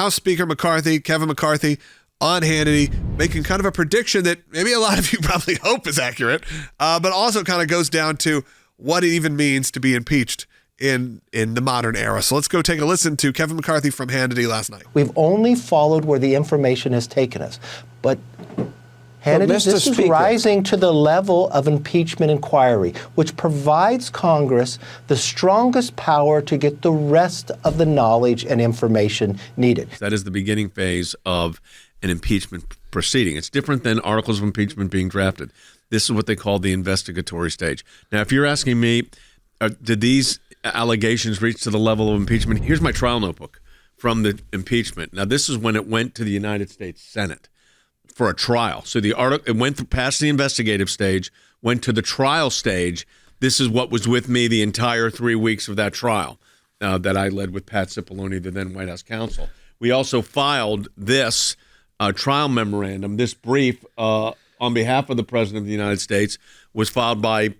House Speaker McCarthy, Kevin McCarthy, on Hannity, making kind of a prediction that maybe a lot of you probably hope is accurate, but also kind of goes down to what it even means to be impeached in the modern era. So let's go take a listen to Kevin McCarthy from Hannity last night. We've only followed where the information has taken us. But Hannity, this is rising to the level of impeachment inquiry, which provides Congress the strongest power to get the rest of the knowledge and information needed. That is the beginning phase of an impeachment proceeding. It's different than articles of impeachment being drafted. This is what they call the investigatory stage. Now, if you're asking me, did these allegations reach to the level of impeachment? Here's my trial notebook from the impeachment. Now, this is when it went to the United States Senate for a trial. So the article, it went past the investigative stage, went to the trial stage. This is what was with me the entire 3 weeks of that trial that I led with Pat Cipollone, the then White House counsel. We also filed this trial memorandum. This brief on behalf of the President of the United States was filed by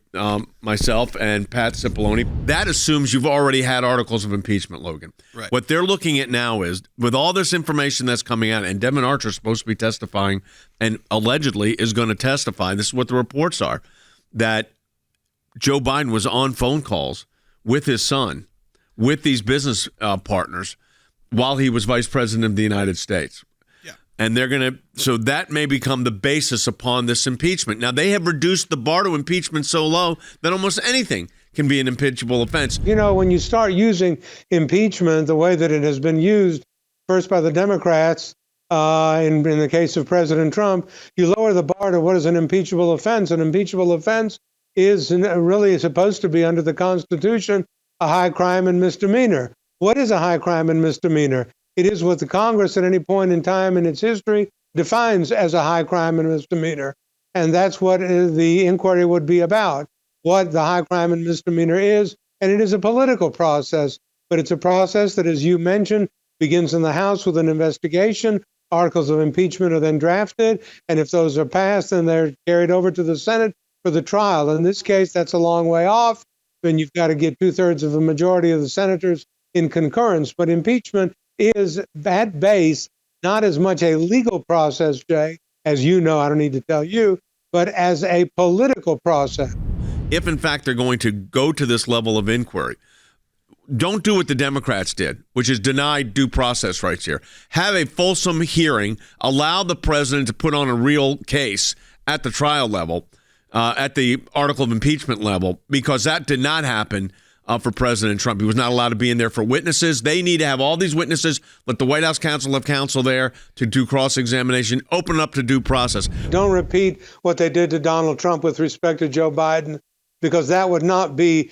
myself and Pat Cipollone. That assumes you've already had articles of impeachment, Logan. Right. What they're looking at now is, with all this information that's coming out, and Devin Archer is supposed to be testifying and allegedly is going to testify, this is what the reports are, that Joe Biden was on phone calls with his son, with these business partners, while he was vice president of the United States. And they're going to, so that may become the basis upon this impeachment. Now, they have reduced the bar to impeachment so low that almost anything can be an impeachable offense. You know, when you start using impeachment the way that it has been used, first by the Democrats, in the case of President Trump, you lower the bar to what is an impeachable offense. An impeachable offense is really supposed to be, under the Constitution, a high crime and misdemeanor. What is a high crime and misdemeanor? It is what the Congress at any point in time in its history defines as a high crime and misdemeanor. And that's what the inquiry would be about, what the high crime and misdemeanor is. And it is a political process, but it's a process that, as you mentioned, begins in the House with an investigation. Articles of impeachment are then drafted. And if those are passed, then they're carried over to the Senate for the trial. In this case, that's a long way off. Then you've got to get 2/3 of the majority of the senators in concurrence. But impeachment is at base not as much a legal process, Jay, as you know, I don't need to tell you, but as a political process. If, in fact, they're going to go to this level of inquiry, don't do what the Democrats did, which is deny due process rights here. Have a fulsome hearing, allow the president to put on a real case at the trial level, at the article of impeachment level, because that did not happen for President Trump. He was not allowed to be in there for witnesses. They need to have all these witnesses. Let the White House counsel have counsel there to do cross-examination, open up to due process. Don't repeat what they did to Donald Trump with respect to Joe Biden, because that would not be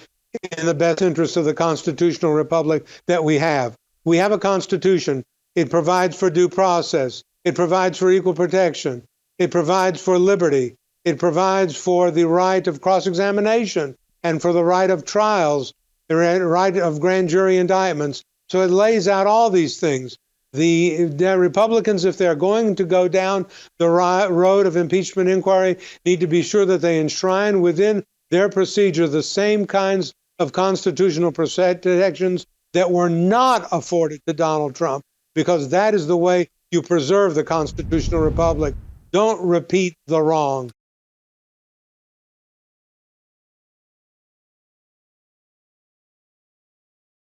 in the best interest of the constitutional republic that we have. We have a constitution. It provides for due process. It provides for equal protection. It provides for liberty. It provides for the right of cross-examination and for the right of trials, the right of grand jury indictments. So it lays out all these things. The Republicans, if they're going to go down the road of impeachment inquiry, need to be sure that they enshrine within their procedure the same kinds of constitutional protections that were not afforded to Donald Trump, because that is the way you preserve the constitutional republic. Don't repeat the wrong.